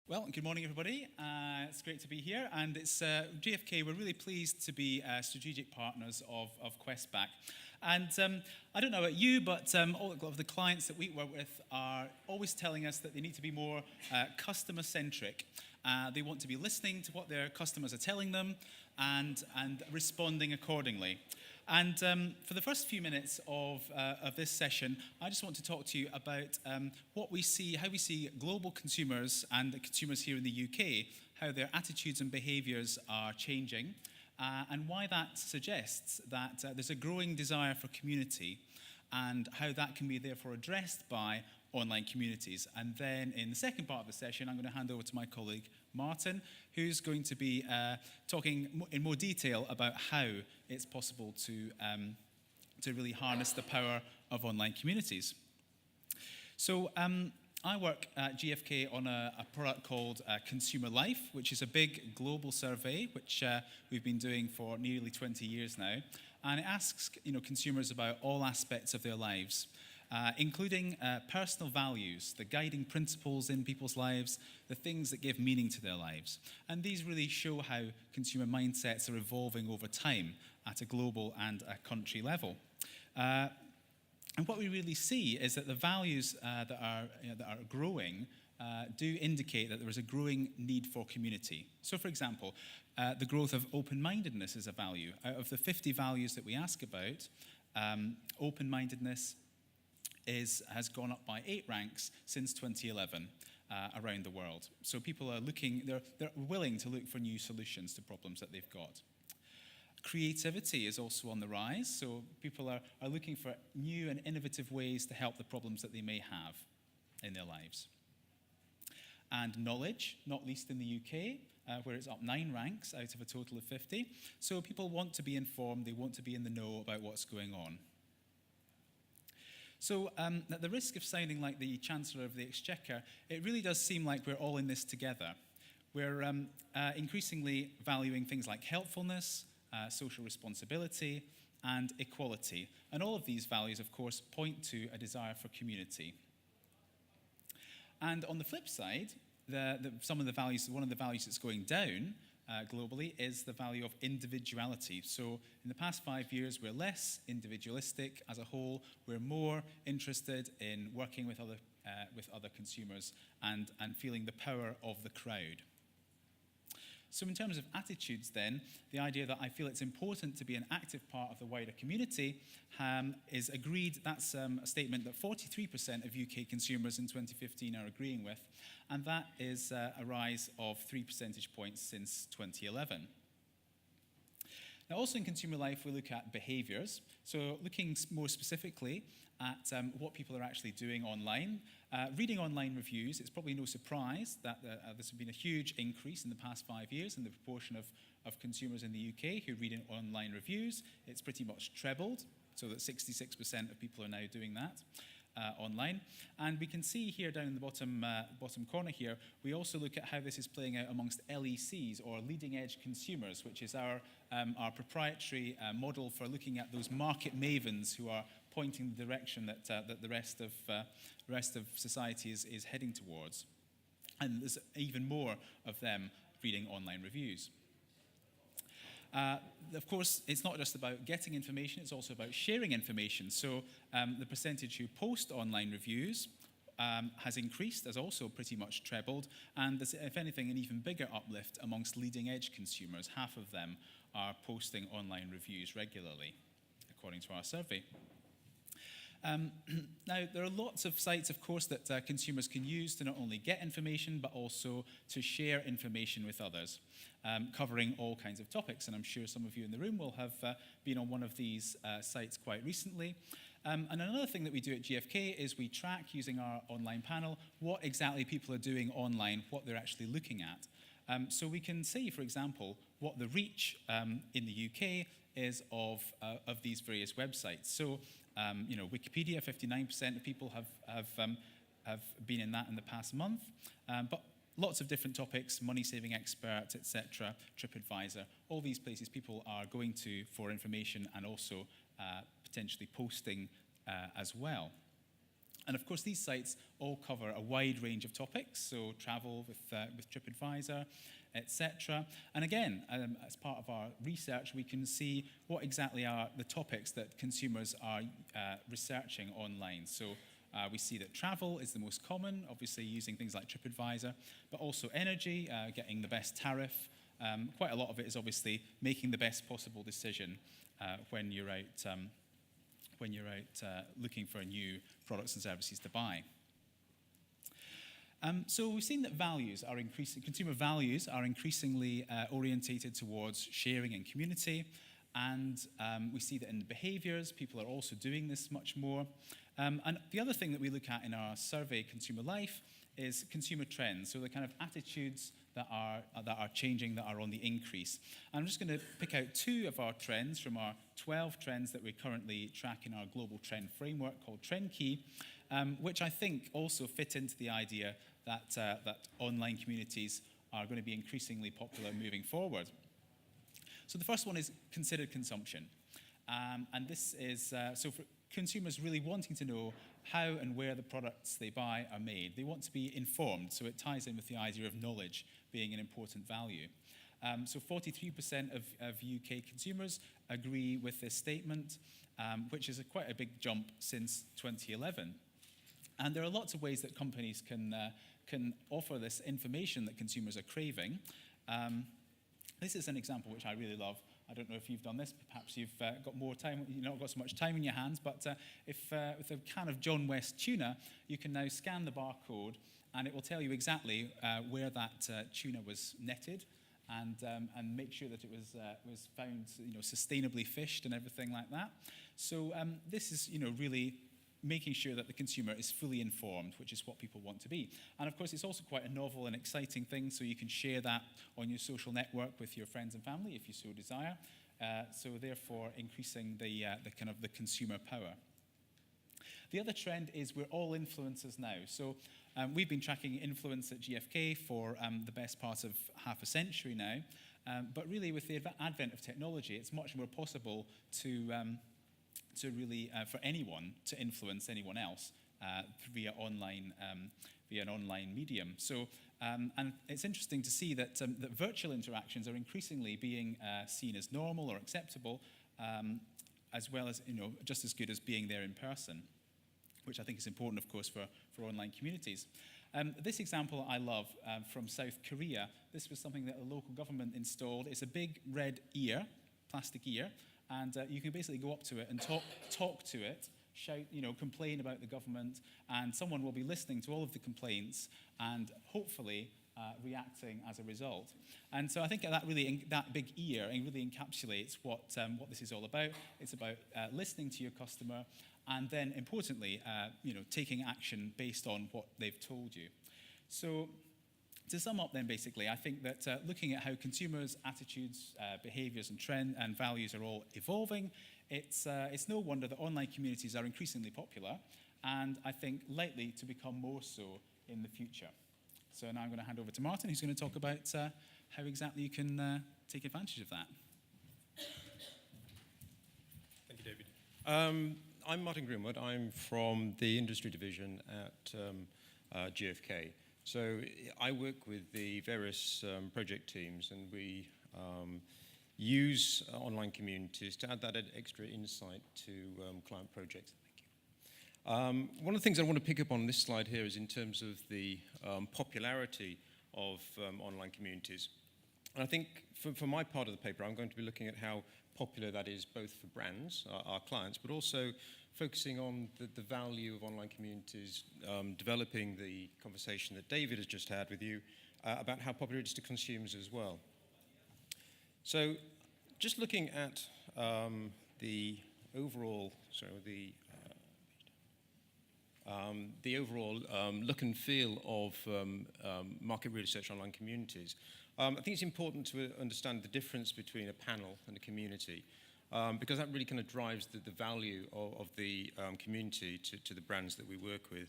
Well, good morning, everybody. It's great to be here, and it's GfK. We're really pleased to be strategic partners of Questback. And I don't know about you, but all of the clients that we work with are always telling us that they need to be more customer-centric. They want to be listening to what their customers are telling them and responding accordingly. And for the first few minutes of this session, I just want to talk to you about what we see, how we see global consumers and the consumers here in the UK, how their attitudes and behaviours are changing, and why that suggests that there's a growing desire for community, and how that can be therefore addressed by online communities. And then in the second part of the session, I'm going to hand over to my colleague Martin, who's going to be talking in more detail about how it's possible to really harness the power of online communities. So I work at GfK on a product called Consumer Life, which is a big global survey, which we've been doing for nearly 20 years now. And it asks consumers about all aspects of their lives, including personal values, the guiding principles in people's lives, the things that give meaning to their lives. And these really show how consumer mindsets are evolving over time at a global and a country level. And what we really see is that the values that are growing do indicate that there is a growing need for community. So, for example, the growth of open-mindedness is a value. Out of the 50 values that we ask about, open-mindedness has gone up by 8 ranks since 2011 around the world. So people are they're willing to look for new solutions to problems that they've got. Creativity is also on the rise, so people are looking for new and innovative ways to help the problems that they may have in their lives. And knowledge, not least in the UK, where it's up 9 ranks out of a total of 50. So people want to be informed, they want to be in the know about what's going on. So at the risk of sounding like the Chancellor of the Exchequer, it really does seem like we're all in this together. We're increasingly valuing things like helpfulness, social responsibility, and equality. And all of these values, of course, point to a desire for community. And on the flip side, one of the values that's going down globally is the value of individuality. So in the past 5 years, we're less individualistic as a whole. We're more interested in working with other consumers and feeling the power of the crowd. So in terms of attitudes then, the idea that I feel it's important to be an active part of the wider community is agreed. That's a statement that 43% of UK consumers in 2015 are agreeing with, and that is a rise of 3 percentage points since 2011. Now, also in consumer life, we look at behaviours. So looking more specifically at what people are actually doing online. Reading online reviews, it's probably no surprise that there's been a huge increase in the past 5 years in the proportion of consumers in the UK who read online reviews. It's pretty much trebled, so that 66% of people are now doing that online. And we can see here down in the bottom corner here, we also look at how this is playing out amongst LECs, or leading edge consumers, which is our proprietary model for looking at those market mavens who are pointing the direction that the rest of society is heading towards. And there's even more of them reading online reviews. Of course, it's not just about getting information, it's also about sharing information. So the percentage who post online reviews has increased, has also pretty much trebled, and there's, if anything, an even bigger uplift amongst leading edge consumers. Half of them are posting online reviews regularly, according to our survey. Now, there are lots of sites, of course, that consumers can use to not only get information, but also to share information with others, covering all kinds of topics. And I'm sure some of you in the room will have been on one of these sites quite recently. And another thing that we do at GfK is we track, using our online panel, what exactly people are doing online, what they're actually looking at. So we can see, for example, what the reach in the UK is of these various websites. So, Wikipedia, 59% of people have been in that in the past month, but lots of different topics, money saving expert, etc., TripAdvisor, all these places people are going to for information and also potentially posting as well. And of course, these sites all cover a wide range of topics, so travel with TripAdvisor, etc. And again, as part of our research, we can see what exactly are the topics that consumers are researching online. So we see that travel is the most common, obviously using things like TripAdvisor, but also energy, getting the best tariff. Quite a lot of it is obviously making the best possible decision when you're out looking for new products and services to buy. So we've seen that consumer values are increasingly orientated towards sharing and community, and we see that in the behaviours, people are also doing this much more. And the other thing that we look at in our survey, Consumer Life, is consumer trends, so the kind of attitudes that are changing, that are on the increase. And I'm just going to pick out 2 of our trends from our 12 trends that we currently track in our global trend framework called Trend Key, which I think also fit into the idea that online communities are going to be increasingly popular moving forward. So the first one is considered consumption. And this is, so for consumers really wanting to know how and where the products they buy are made. They want to be informed, so it ties in with the idea of knowledge being an important value. So 43% of UK consumers agree with this statement, which is quite a big jump since 2011. And there are lots of ways that companies can offer this information that consumers are craving. This is an example which I really love. I don't know if you've done this, perhaps you've got more time, you've not got so much time in your hands, but if with a can of John West tuna, you can now scan the barcode and it will tell you exactly where that tuna was netted and make sure that it was found, sustainably fished and everything like that. So this is, really making sure that the consumer is fully informed, which is what people want to be. And of course, it's also quite a novel and exciting thing, so you can share that on your social network with your friends and family if you so desire. So therefore, increasing the kind of the consumer power. The other trend is we're all influencers now. So we've been tracking influence at GfK for the best part of half a century now. But really, with the advent of technology, it's much more possible to really, for anyone to influence anyone else via an online medium. So, and it's interesting to see that virtual interactions are increasingly being seen as normal or acceptable, as well as, just as good as being there in person, which I think is important, of course, for online communities. This example I love from South Korea. This was something that the local government installed. It's a big red ear, plastic ear, and you can basically go up to it and talk to it, shout, complain about the government, and someone will be listening to all of the complaints and hopefully reacting as a result. And so I think that big ear really encapsulates what this is all about. It's about listening to your customer and then, importantly, taking action based on what they've told you. So, to sum up then, basically, I think that looking at how consumers' attitudes, behaviours and trends and values are all evolving, it's no wonder that online communities are increasingly popular and I think likely to become more so in the future. So now I'm going to hand over to Martin, who's going to talk about how exactly you can take advantage of that. Thank you, David. I'm Martin Grimwood. I'm from the industry division at GfK. So I work with the various project teams, and we use online communities to add that extra insight to client projects. Thank you. One of the things I want to pick up on this slide here is in terms of the popularity of online communities. And I think for my part of the paper, I'm going to be looking at how popular that is both for brands, our clients, but also focusing on the value of online communities, developing the conversation that David has just had with you about how popular it is to consumers as well. So just looking at the overall, look and feel of market research online communities, I think it's important to understand the difference between a panel and a community, because that really kind of drives the value of the community to the brands that we work with.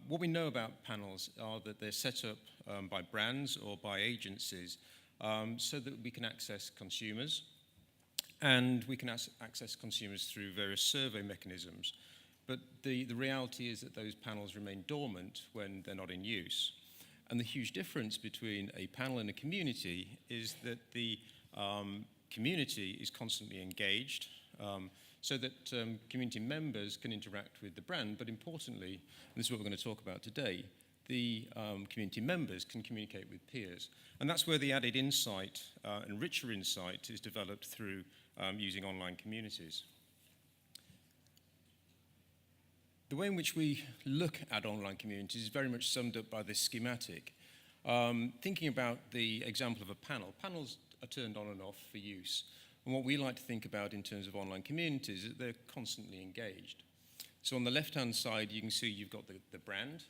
What we know about panels are that they're set up by brands or by agencies so that we can access consumers, and we can access consumers through various survey mechanisms. but the reality is that those panels remain dormant when they're not in use. And the huge difference between a panel and a community is that the community is constantly engaged, so that community members can interact with the brand, but importantly, and this is what we're going to talk about today, the community members can communicate with peers. And that's where the added insight and richer insight is developed through using online communities. The way in which we look at online communities is very much summed up by this schematic. Thinking about the example of a panel, panels are turned on and off for use. And what we like to think about in terms of online communities is that they're constantly engaged. So on the left-hand side, you can see you've got the brand,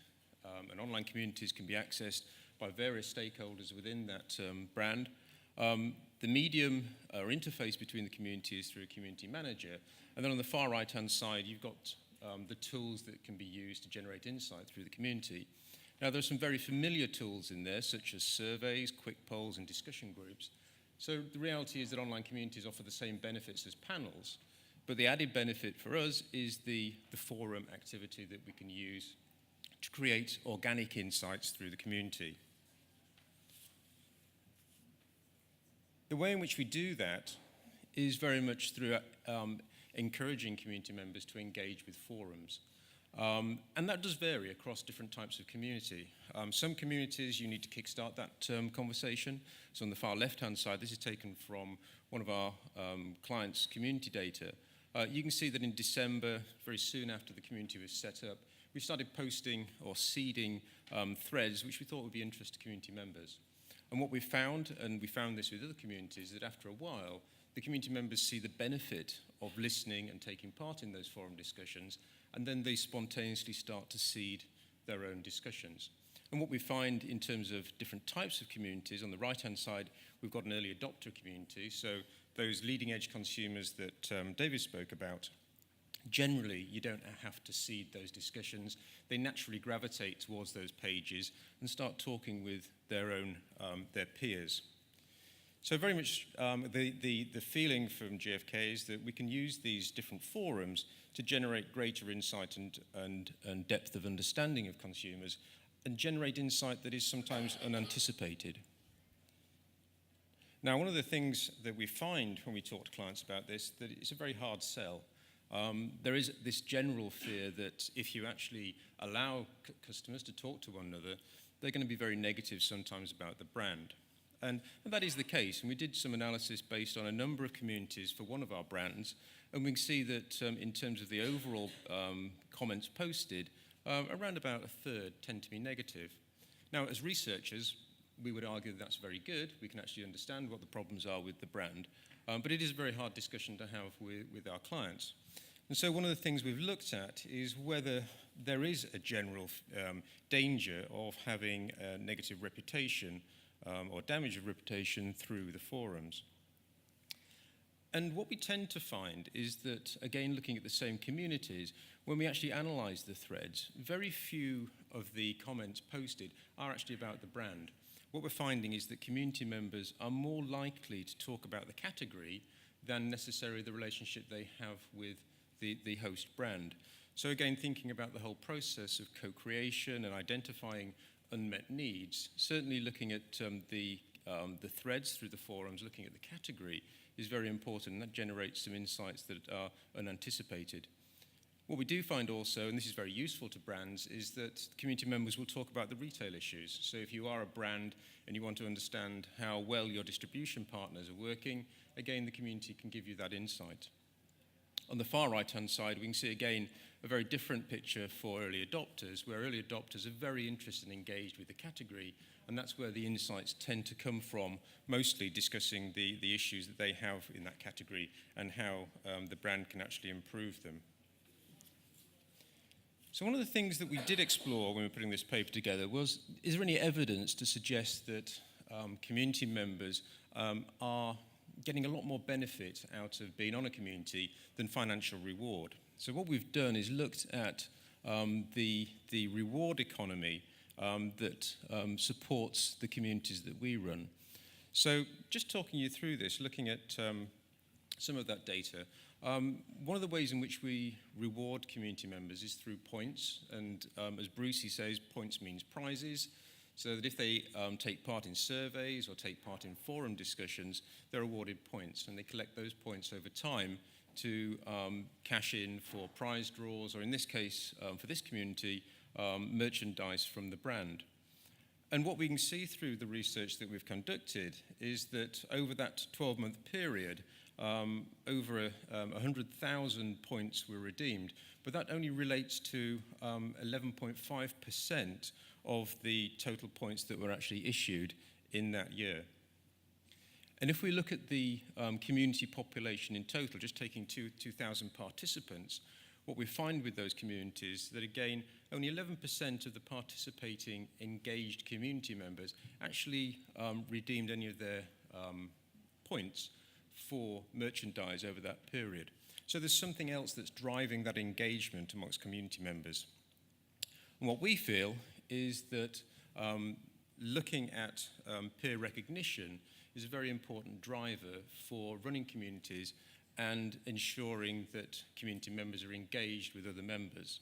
and online communities can be accessed by various stakeholders within that brand. The medium or interface between the community is through a community manager. And then on the far right-hand side, you've got the tools that can be used to generate insight through the community. Now, there are some very familiar tools in there, such as surveys, quick polls, and discussion groups. So the reality is that online communities offer the same benefits as panels, but the added benefit for us is the forum activity that we can use to create organic insights through the community. The way in which we do that is very much through encouraging community members to engage with forums. And that does vary across different types of community. Some communities, you need to kickstart that conversation. So on the far left-hand side, this is taken from one of our clients' community data. You can see that in December, very soon after the community was set up, we started posting or seeding threads which we thought would be of interest to community members. And what we found, and we found this with other communities, that after a while, the community members see the benefit of listening and taking part in those forum discussions, and then they spontaneously start to seed their own discussions. And what we find in terms of different types of communities, on the right-hand side, we've got an early adopter community, so those leading-edge consumers that David spoke about. Generally, you don't have to seed those discussions. They naturally gravitate towards those pages and start talking with their own, their peers. So very much the feeling from GfK is that we can use these different forums to generate greater insight and depth of understanding of consumers and generate insight that is sometimes unanticipated. Now, one of the things that we find when we talk to clients about this, that it's a very hard sell. There is this general fear that if you actually allow customers to talk to one another, they're going to be very negative sometimes about the brand. And that is the case. And we did some analysis based on a number of communities for one of our brands. And we can see that in terms of the overall comments posted, around about a third tend to be negative. Now, as researchers, we would argue that that's very good. We can actually understand what the problems are with the brand. But it is a very hard discussion to have with our clients. And so one of the things we've looked at is whether there is a general danger of having a negative reputation or damage of reputation through the forums. And what we tend to find is that, again, looking at the same communities, when we actually analyse the threads, very few of the comments posted are actually about the brand. What we're finding is that community members are more likely to talk about the category than necessarily the relationship they have with the host brand. So again, thinking about the whole process of co-creation and identifying unmet needs, certainly looking at the threads through the forums, looking at the category is very important, and that generates some insights that are unanticipated. What we do find also, and this is very useful to brands, is that community members will talk about the retail issues. So if you are a brand and you want to understand how well your distribution partners are working, again, the community can give you that insight. On the far right-hand side, we can see again a very different picture for early adopters, where early adopters are very interested and engaged with the category, and that's where the insights tend to come from, mostly discussing the issues that they have in that category and how the brand can actually improve them. So one of the things that we did explore when we were putting this paper together was, is there any evidence to suggest that community members are getting a lot more benefit out of being on a community than financial reward? So what we've done is looked at the reward economy that supports the communities that we run. So just talking you through this, looking at some of that data, One of the ways in which we reward community members is through points, and as Brucey says, points means prizes, so that if they take part in surveys or take part in forum discussions, they're awarded points, and they collect those points over time to cash in for prize draws, or in this case, for this community, merchandise from the brand. And what we can see through the research that we've conducted is that over that 12-month period, over 100,000 points were redeemed, but that only relates to 11.5% of the total points that were actually issued in that year. And if we look at the community population in total, just taking 2,000 participants, what we find with those communities that, again, only 11% of the participating engaged community members actually redeemed any of their points for merchandise over that period. So there's something else that's driving that engagement amongst community members. And what we feel is that looking at peer recognition is a very important driver for running communities and ensuring that community members are engaged with other members.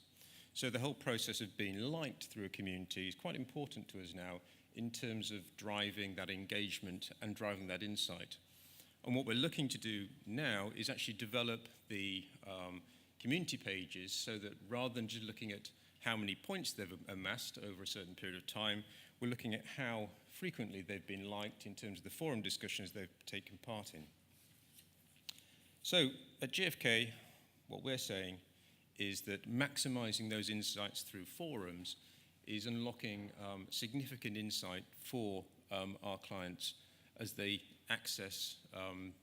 So the whole process of being liked through a community is quite important to us now in terms of driving that engagement and driving that insight. And what we're looking to do now is actually develop the community pages so that rather than just looking at how many points they've amassed over a certain period of time, we're looking at how frequently they've been liked in terms of the forum discussions they've taken part in. So at GfK, what we're saying is that maximizing those insights through forums is unlocking significant insight for our clients as they access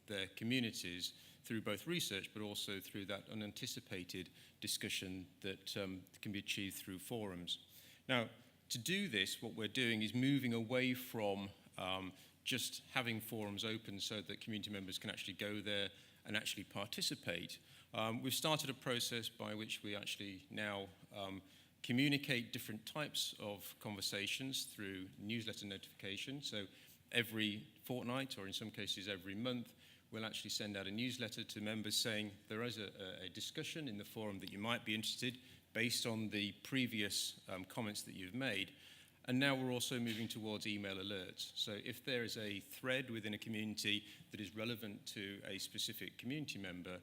their communities through both research but also through that unanticipated discussion that can be achieved through forums. Now, to do this, what we're doing is moving away from just having forums open so that community members can actually go there and actually participate. We've started a process by which we actually now communicate different types of conversations through newsletter notification. So every fortnight, or in some cases every month, we'll actually send out a newsletter to members saying there is a discussion in the forum that you might be interested based on the previous comments that you've made. And now we're also moving towards email alerts. So if there is a thread within a community that is relevant to a specific community member,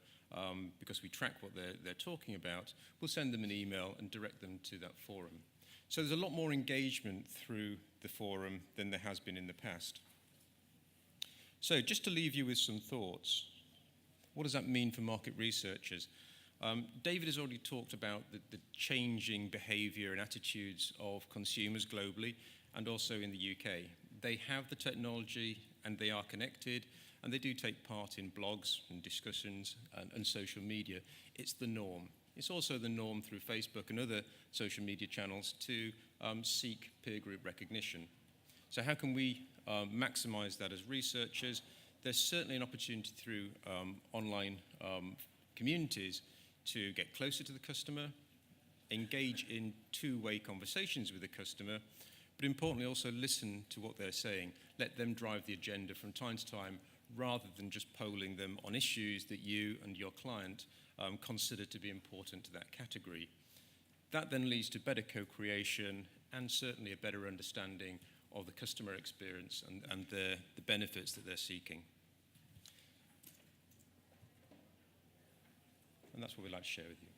because we track what they're talking about, we'll send them an email and direct them to that forum. So there's a lot more engagement through the forum than there has been in the past. So just to leave you with some thoughts, what does that mean for market researchers? David has already talked about the changing behaviour and attitudes of consumers globally and also in the UK. They have the technology and they are connected and they do take part in blogs and discussions and social media. It's the norm. It's also the norm through Facebook and other social media channels to seek peer group recognition. So how can we maximise that as researchers? There's certainly an opportunity through online communities to get closer to the customer, engage in two-way conversations with the customer, but importantly also listen to what they're saying. Let them drive the agenda from time to time rather than just polling them on issues that you and your client consider to be important to that category. That then leads to better co-creation and certainly a better understanding of the customer experience and the benefits that they're seeking. And that's what we'd like to share with you.